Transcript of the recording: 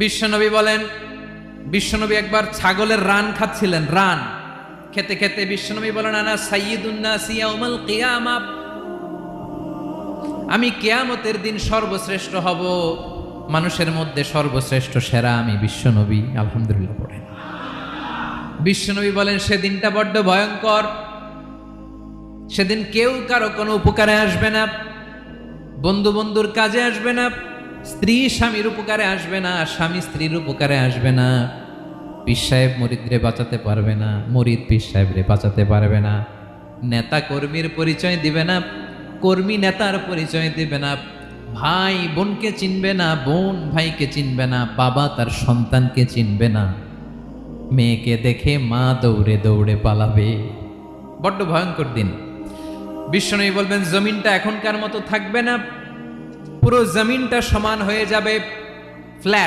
বিশ্বনবী বলেন, বিশ্বনবী একবার ছাগলের রান খাচ্ছিলেন। রান খেতে খেতে বিশ্বনবী বলেন, আনা সাইয়্যিদুন নাসি ইয়াউমাল কিয়ামা, আমি কিয়ামতের দিন সর্বশ্রেষ্ঠ হব, মানুষের মধ্যে সর্বশ্রেষ্ঠ সেরা আমি বিশ্বনবী। আলহামদুলিল্লাহ পড়েন। বিশ্বনবী বলেন, সেদিনটা বড্ড ভয়ঙ্কর। সেদিন কেউ কারো কোনো উপকারে আসবে না, বন্ধু বন্ধুর কাজে আসবে না, স্ত্রী স্বামীর উপকারে আসবে না, স্বামী স্ত্রীর উপকারে আসবে না, পীর সাহেব মুরিদরে বাঁচাতে পারবে না, মুরিদ পীর সাহেবরে বাঁচাতে পারবে না, নেতা কর্মীর পরিচয় দিবে না, কর্মী নেতার পরিচয় দিবে না, ভাই বোনকে চিনবে না, বোন ভাইকে চিনবে না, বাবা তার সন্তানকে চিনবে না, মেয়েকে দেখে মা দৌড়ে দৌড়ে পালাবে। বড্ড ভয়ঙ্কর দিন। বিশ্বনবী বলবেন, জমিনটা এখনকার মতো থাকবে না, পুরো জমিনটা সমান হয়ে যাবে, ফ্ল্যাট।